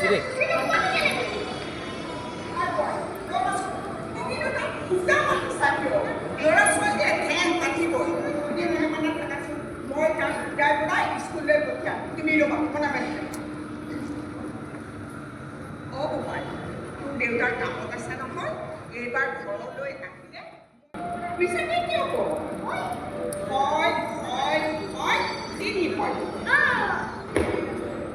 দিছোঁ দেই। দেউতাৰ কামত আছে নহয়, এইবাৰ ঘৰলৈ আহিলে পিছে কি হ'ব? হয় হয় হয় তিনি হয়।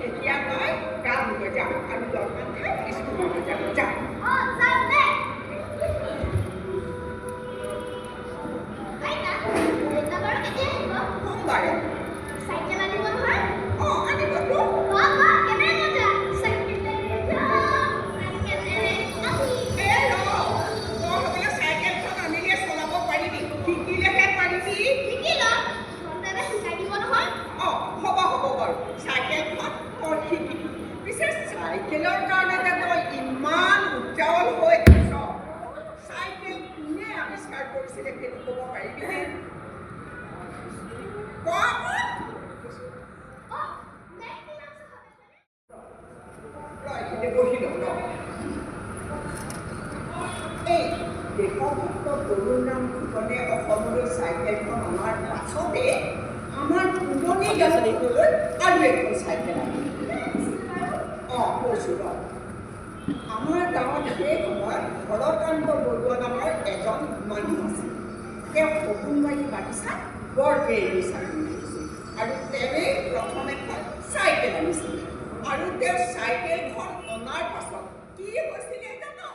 এতিয়া মই গা ধুব যাম আৰু দৰকাৰ খাই স্কুললৈ যাব যাম। সোমবাৰে আনিবতো। চাইকেলখন আনিলে চলাব পাৰিবি, শিকিলেহে পাৰিবি। হ'ব হ'ব বাৰু, চাইকেলখন তই শিকিবি। পিছে চাইকেলৰ কাৰণে যে তই ইমান উজ্জ্বল হৈ আছ, চাইকেল কোনে আৱিষ্কাৰ কৰিছিলে সেইটো ক'ব পাৰিবিনে? বহি লওঁ ন। এই দেশভক্ত তৰুণ ৰাম ফুকনে অসমলৈ চাইকেলখন অনাৰ পাছতে আমাৰ পুৰণি গাঁৱলৈ আৰু এখন চাইকেল আহিল। কৈছোঁ ৰ। আমাৰ গাঁৱত সেই সময়ত হৰকান্ত বৰুৱা নামৰ এজন মানুহ আছিল। তেওঁ অগুণবাৰী বাগিচাত বৰ দেৰি চাকৰি কৰিছিল আৰু তেওঁৱেই প্ৰথম এখন চাইকেল আনিছিল। আৰু তেওঁ চাইকেলখন অনাৰ পাছত কি হৈছিলে জানো?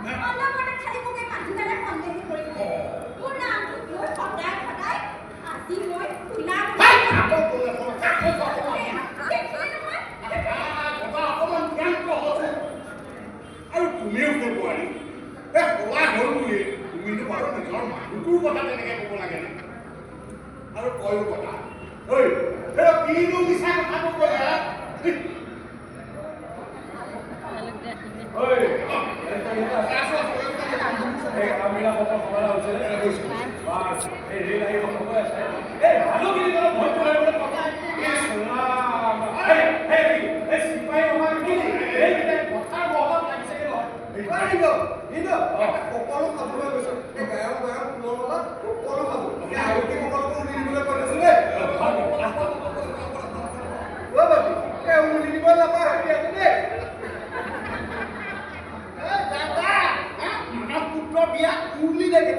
অনবৰতে খালি মোকে মানুহজনে সন্দেহ কৰি থাকে। মোৰ নামটো লৈ সদায় সদায় আজি মই খোলা আৰু তুমিও ক'ব পাৰি কোৱা হ'ল বুলি তুমিতো বাৰু নিজৰ মানুহটোৰ কথা তেনেকৈ ক'ব লাগে আৰু কয়ো কথা ঐ কিনো মিছা কথাটো ক'লে সকলো খাবলৈ গৈছে গায়ক গায়ক ফুলৰ লগত সকলো খাব আৰক্ষী সকলকো উলি দিবলৈ কৈ আছিলে উলি দিব নাপায় ভাবি আছে দেই মানৱ পুত্ৰ বিয়া উলি দেখে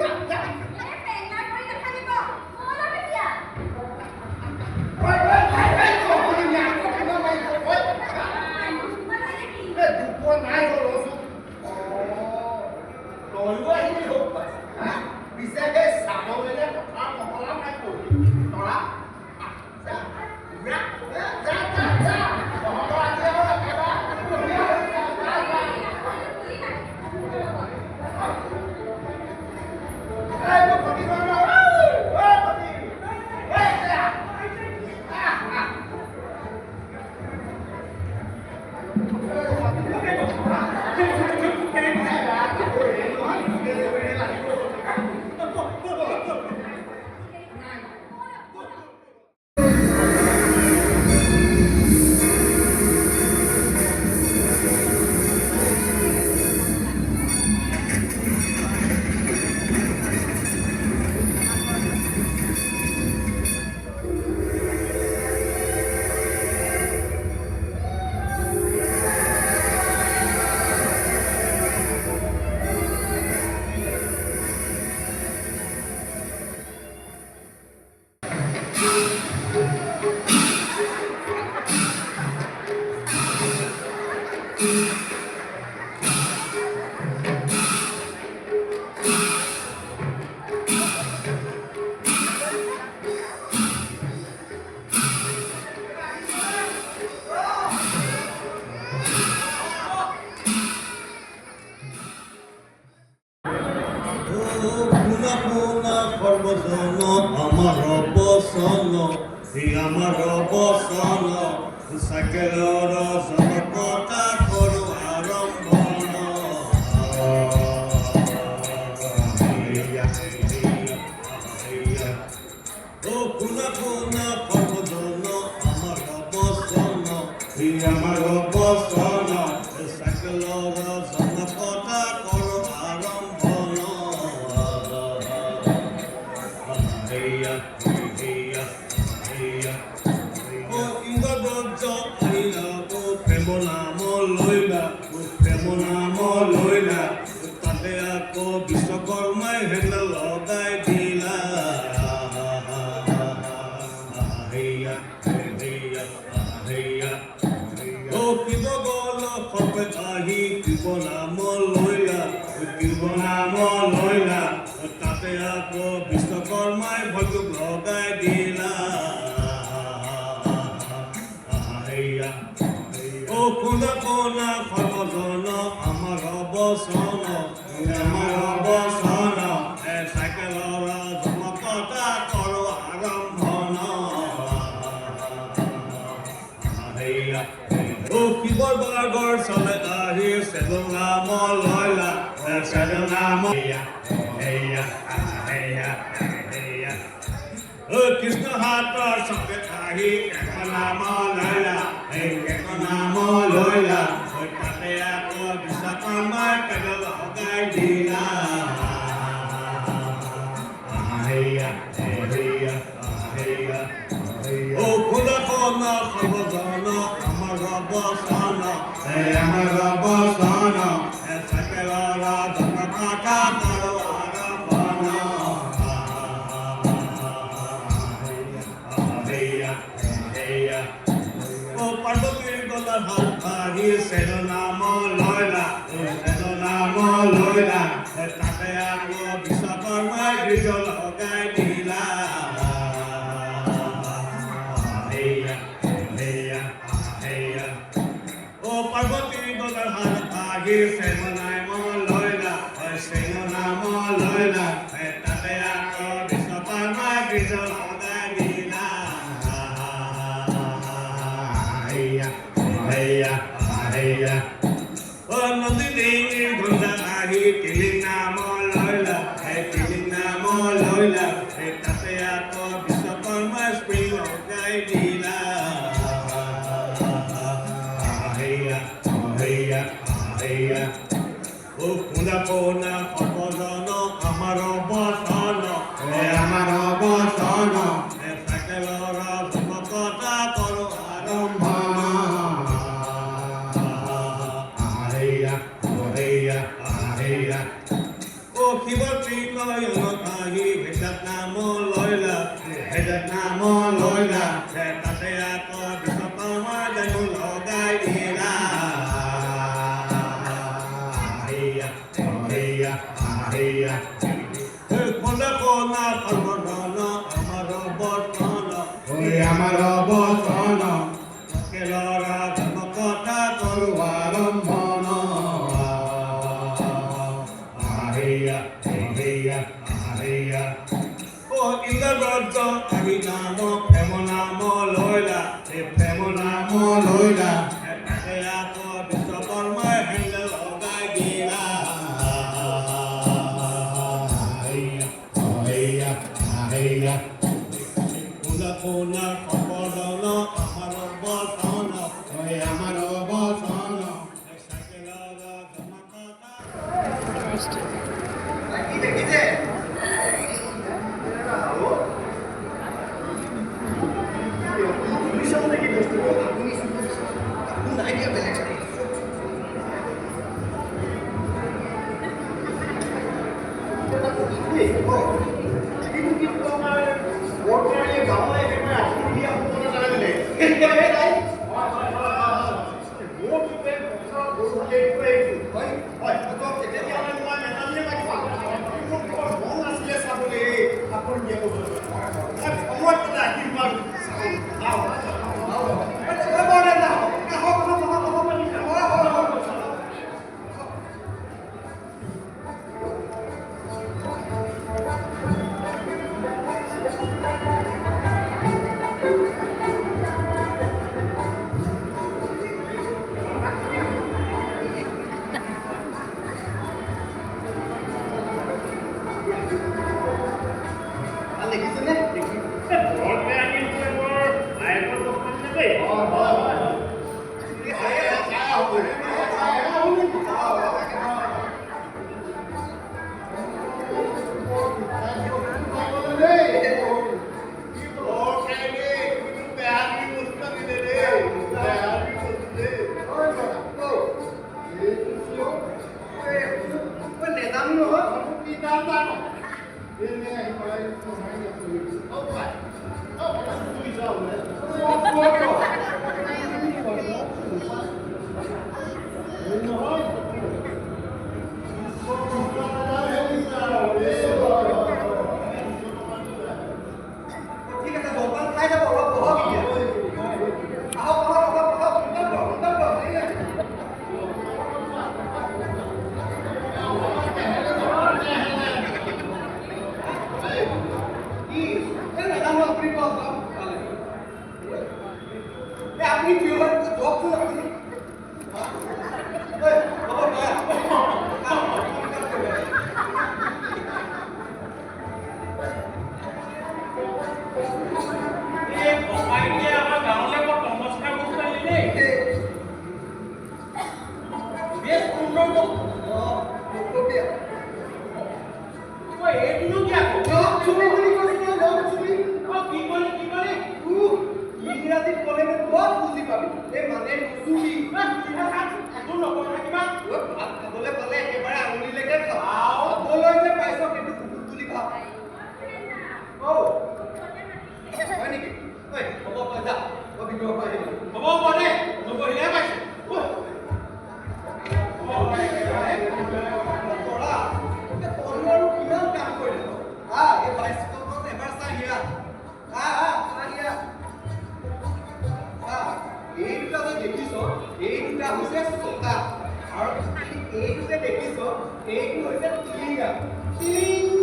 আমার বসন আমার বসন সাইকেলর জনকতা করো আরম্ভ ও কোনা কোনা পর্বজন আমার বসন আমার বসন সাইকেলর জনকতা করো আরম্ভ প্রেম নাম লইলা তাতে আকৌ বিশ্বকৰ্মাই হেণ্ডেল লগাই দিলা কিব গল সপে আহি কিব নাম লইলা তাতে আকৌ বিশ্বকৰ্মাই ভয়টোক লগাই দিলা কোনা কোনা সৰ্বজন আমাৰ অৱসন চাইকেলৰ জনকতা কৰো আৰম্ভন শিৱৰ বৰ্গৰ চলে আহি চেদন নাম লইলা কৃষ্ণ হাতৰ চকে আহি নাম লইলা নাম লইলা তাতে আকৌ বিশ্বকৰ্মাই পেডল লগাই দিলা কোনা কোনা সৰ্বজন আমাৰ অৱসন চাইকেলৰ জনকতা কৰো আৰম্ভন পাৰ্বতীৰ গলাৰ হাত আহি চেদ নাম লইলা লইলা তাতে আকৌ বিশ্বকৰ্মা কৃষ্ণ লগাই দিলা হেয়া হেয়া হেয়া ও নদী ডিঙিৰ ঘোঁৰা আহি তিলিং নাম লইলা তিলিং নাম লইলা তাতে আকৌ বিশ্বকৰ্মা স্প্ৰিং লগাই দিলা হেয়া হেয়া হেয়া ও কোনা কোনা সৰ্বজন আমাৰ বচন আমাৰ বচন চাইকেলৰ ধমকতা কৰোঁ আৰম্ভ হেয়া হেয়া হেয়া ও শিৱশ্ৰী নয়ন আহি ভেদাত নাম লইলা তাতে আকৌ বিশ্বকৰ্মা জানো লগাই দিলা হেয়া হেয়া কোনা কোনা সৰ্বজন আমাৰ বচন আমাৰ বচন চাইকেলৰ ধমকতা কৰোঁ আৰম্ভ হেয়া হেয়া হেয়া ও ইন্দ্ৰব্ৰত আমি নাম প্ৰেম নাম লইলা প্ৰেম নাম লইলা তাতে আকৌ বিশ্বকৰ্মাই হেণ্ডেল লগাই দিলা হেয়া হেয়া হেয়া কোনা কোনা সৰ্বজন আমাৰ বচন আমাৰ বচন চাইকেলৰ ধমকতা এইটো যে দেখিছ এইটো হৈছে টিলিঙা টিলিং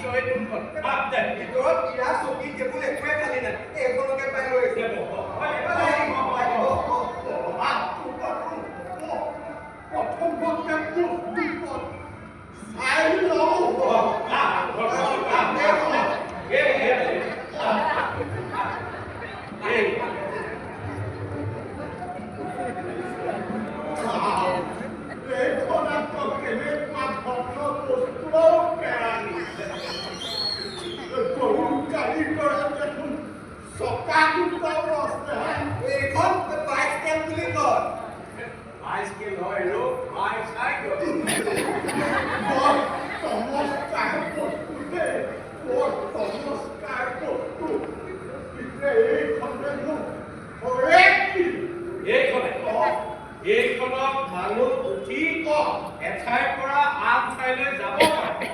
বিষয়টোৰ কথা ভিতৰত ইয়া চকী টেবুল একোৱে খালি নাই এইখনকে পাই লৈ এইখনত মানুহ উঠি এঠাইৰ পৰা আন ঠাইলৈ যাব পাৰে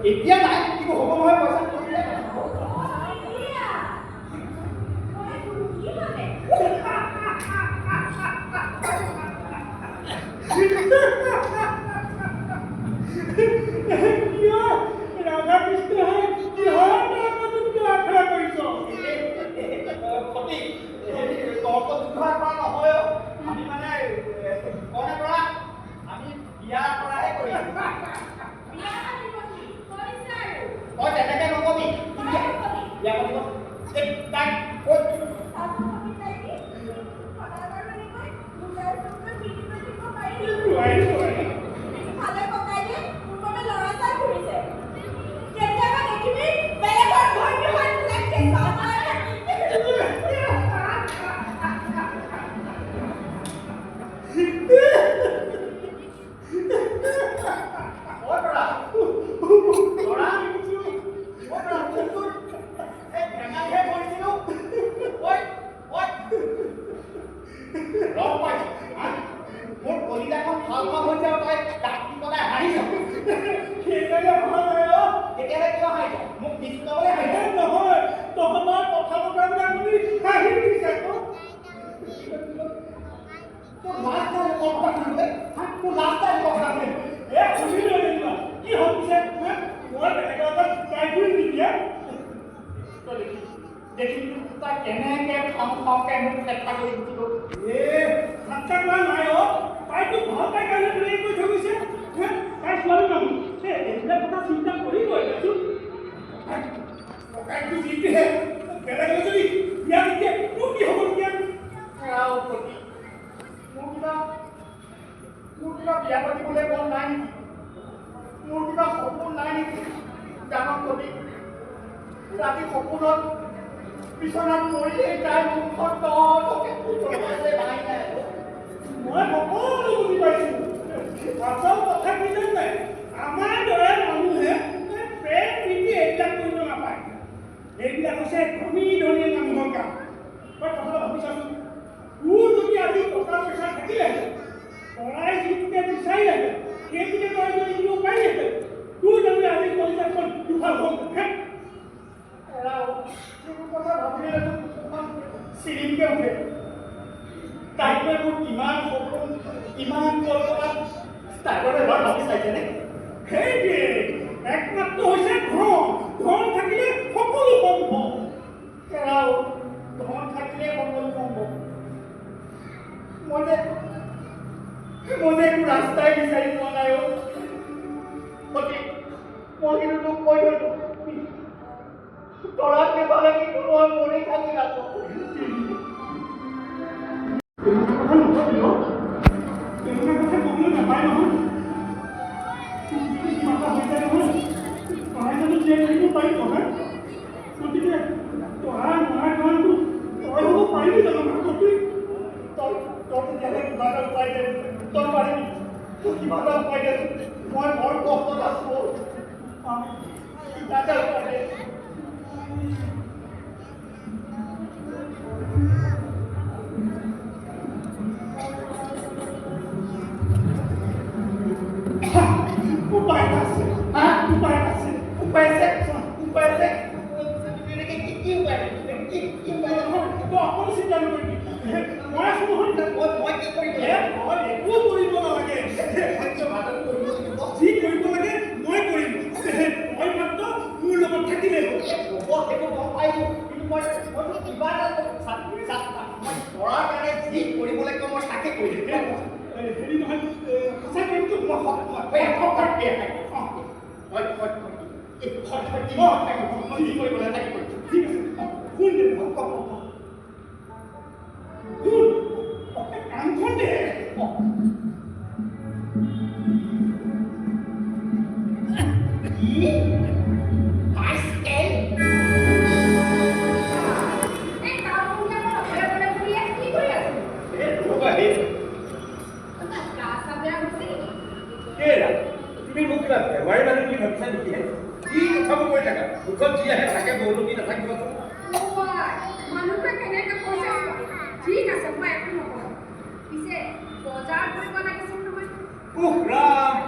এতিয়া নাই কিন্তু হ'ব নহয় পইচা ৰাতি সপোনত বিছনাত পৰি তাই মুখত তলকে পুতলাই বাই নাই মই সকলো বুজি পাইছো আচল কথা কি জানে আমাৰ দৰে মানুহে প্ৰেম প্ৰীতি এইবিলাক কৰিব নাপায় এইবিলাক হৈছে ধনী ধনী মানুহৰ কাম মই কথাটো ভাবি চাচোন তোৰ যদি আজি টকা পইচা থাকিলে পৰাই যিটোকে বিচাৰি আহে সেইটোকে তই যদি দিব পাৰিলে তোৰ যদি আজি পইচাখন দুফাল হ'ল চিৰিমকে উঠে তাইকে মোৰ কিমান সপোন কিমান কল্পনা তাইৰ এবাৰ ভাবি চাইছেনে সেইটোৱে একমাত্ৰ হৈছে ধন থাকিলে সকলো সম্ভৱ ধন থাকিলে সকলো সম্ভৱ মই যে একো ৰাস্তাই বিচাৰি পোৱা নাই মই কিন্তু তোক কৈ থৈছো তৰাক নেপালে কিন্তু মই মৰি থাকি নাছো মই বৰ কষ্টত আছো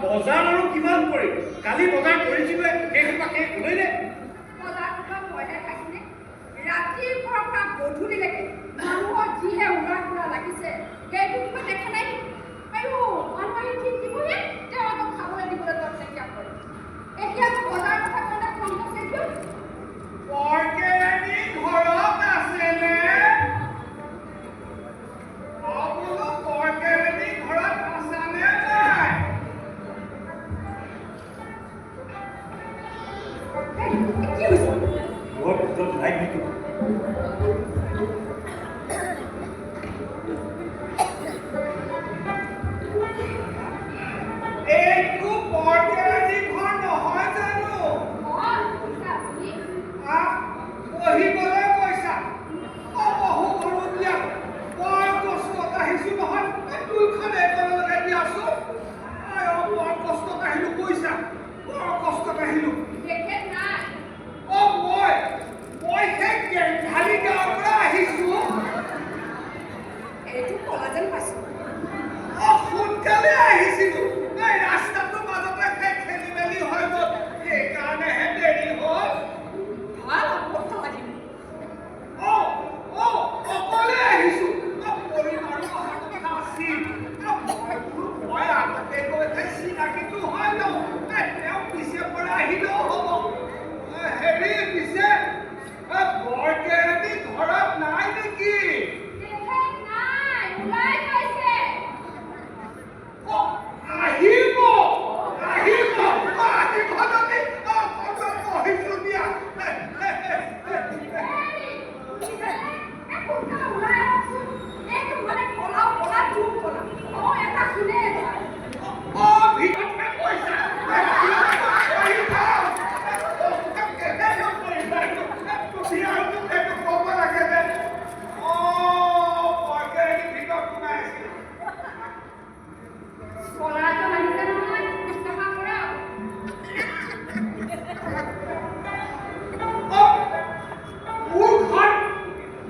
বজাৰ আৰু কিমান কৰিম কালি বজাৰ কৰিছিলে সেইখন শেষ হ'লেই নে বজাৰখন মইহে থাকিলে ৰাতিপুৱাৰ পৰা গধূলিলৈকে মানুহৰ যিহে উৰা ফুৰা লাগিছে সেইটো কিবা দেখা নাই আৰু মানুহে ঠিক দিবহে তেওঁলোকক খাবলৈ দিবলৈ দৰ চেষ্টা কৰে এতিয়া বজাৰ কথা ক'লে ফোন কৰিছে কিয় বৰকেৰাণী ঘৰত আছেনে বোলো বৰকেৰাণী ঘৰত আছেনে নাই কি হৈছে ঘৰত ভিতৰত নাই নেকি এইটো বৰকেৰাণী ঘৰ নহয় জানো পঢ়িবলৈ কৈছা বহু ঘৰত দিয়া বৰ কষ্টত আহিছো নহয় দুইখন একেলগে দিয়াচোন বৰ কষ্টত আহিলো কৈছা বৰ কষ্টত আহিলো মই সেই গেংধাৰী গাঁৱৰ পৰা আহিছো এইটো কলা যেন পাইছো সোনকালে আহিছিলো এই ৰাস্তাটোৰ মাজতে খেলি মেলি হৈ গ'ল সেইকাৰণেহে দেৰি হ'ল ভাল অৱস্থা লাগিব অকলে আহিছো পৰিবাৰো অহাৰ কথা আছিল মই আগতে গৈ চিনাকিটো হয় ন তেওঁ পিছে পৰা আহিলেও হ'ব হেৰি পিছে বৰকেৰাণী ঘৰত নাই নেকি আহিব যদি পঢ়িছো দিয়া ভিতৰতে কৈছা ক'ব লাগে যে বৰকেৰাণী ভিতৰত সোমাই আছিল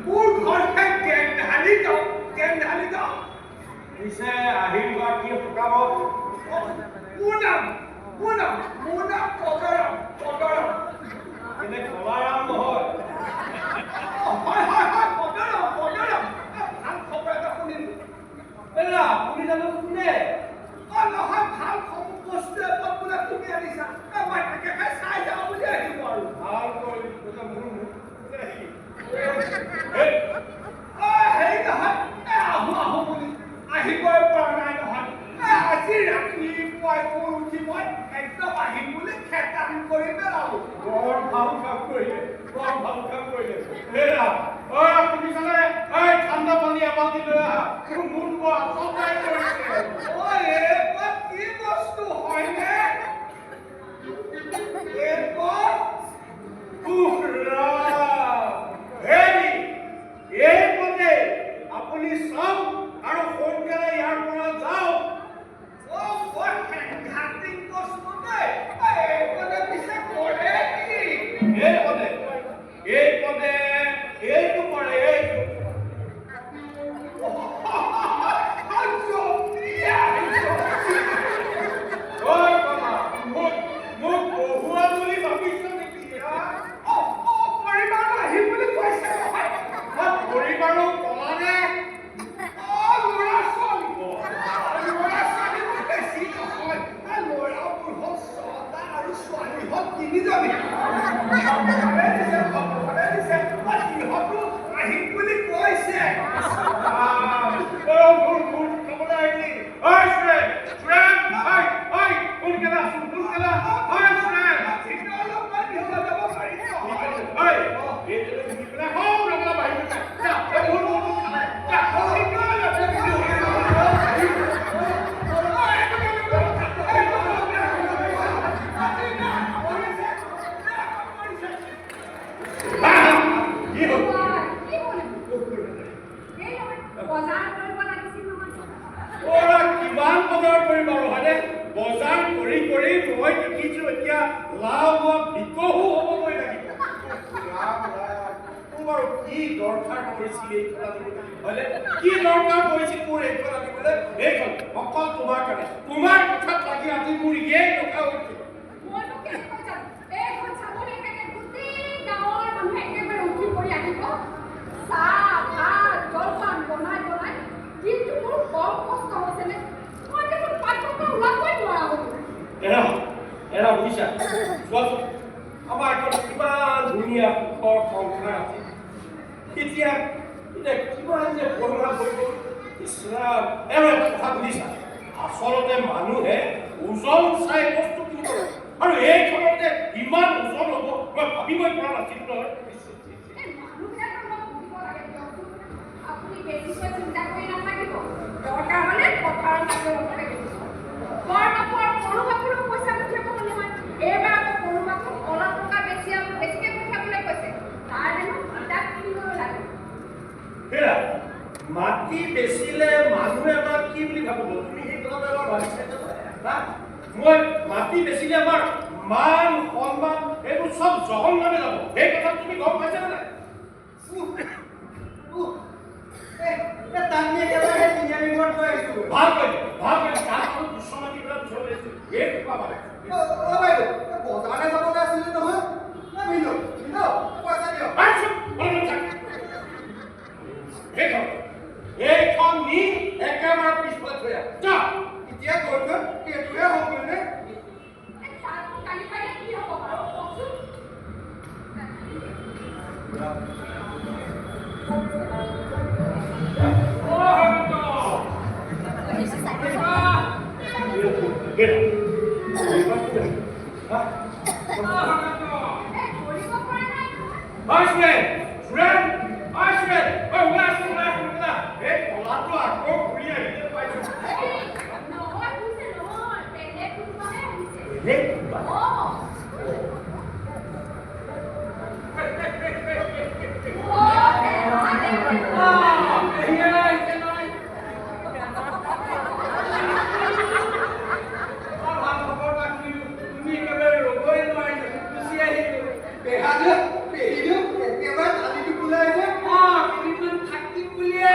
মোৰ ঘৰ গেংধাৰী গাঁও পিছে আহিল বাকী সকামত মোৰ নাম পদৰাম এনে কলাৰাম নহয় হয় পদৰাম ভাল খবৰ এটা শুনিলো আপুনি জানো কোনে নহয় ভাল বস্তু এপদ বোলে তুমি আনিছা মই তাকে চাই যাওঁ বুলি আহিব আৰু ভাল কৰি হেৰি নহয় আহো বুলি আহিবই পৰা নাই নহয় আজি ৰাতিপুৱাই উঠি মই একদম আহিম বুলি খেতান কৰি পেলালো বৰ ভাল কাম কৰিলে আপুনি জানে ঠাণ্ডা পানী এবাল্টি লৈ আহা মোৰ বৰ আচলতাই কৰিছে এইবাৰ কি বস্তু হয়নে এইবাৰ আপুনি চাওক আৰু সোনকালে ইয়াৰ পৰা যাওক ঘাটিক বস্তু দেই এইপদে পিছে কৰে কি এইটো কৰে এইটো মোক বহুৱা বুলি ভাবিছ নেকি পৰিবাৰ আহিম বুলি কৈছে নহয় পৰিবাৰো কমানে ল'ৰা ছোৱালী বেছি নহয় ল'ৰাবোৰ হ'ল 6টা আৰু ছোৱালী হ'ল 3জনী সিহঁতো আহিম বুলি কৈছে বজাৰ কৰি মই দেখিছো এতিয়া লাভ বিকহু হ'বগৈ লাগিব বাৰু কি দৰকাৰ কৰিছিল এই কথা হলে কি দৰকাৰ কৰিছিল মোৰ এই কথা দিবলৈ এইখন অকল তোমাৰ কাৰণে তোমাৰ কথাত লাগি আজি মোৰ ইয়ে টকা উঠিছে ভাবিছা চোৱাচোন আমাৰ এখন কিমান ধুনীয়া সুখৰ সংসাৰ আছে এতিয়া কিমান যে বৰঙা হৈ গ'ল ইছৰাম এবাৰ কথা বুজিছা আচলতে মানুহে ওজন চাই বস্তু কিনিব আৰু এইখনতে ইমান ওজন হ'ব মই ভাবিবই পৰা নাছিলোঁ নহয় আপুনি বেছিকৈ চিন্তা কৰি নাথাকিব দৰকাৰ হ'লে পথাৰত লাগিব বৰ বাপুৰ সৰু বাপুৰো পইচা পঠিয়াব নহয় এইবাৰ আকৌ সৰু বাপুক অলপ টকা বেছিকৈ পঠিয়াবলৈ কৈছে তাৰ হেনো কিতাপ কিনিব লাগে হেৰা মাটি বেচিলে মানুহে আমাক কি বুলি ভাবিব তুমি সেই কথাটো এবাৰ ভাবিছা মই মাটি বেচিলে আমাৰ মান সন্মান এইবোৰ চব জহল নামে যাব সেই কথা তুমি গম পাইছা নে নাই ভাল কৰিলে তাৰ আৰু দুশ্মনী বিলাক চলি আছে এই পাবা বজাৰলৈ যাবলৈ আছিলে নহয় পইচা দিয়ক এইখন নি একেবাৰে পিছফালে থৈ আহ যা এতিয়া গৈছে সেইটোহে হ'ব নে কালি পাৰিলে কি হ'ব বাৰু কওকচোন একেবাৰে তালিটো বোলাই যে থাকিম বুলিয়ে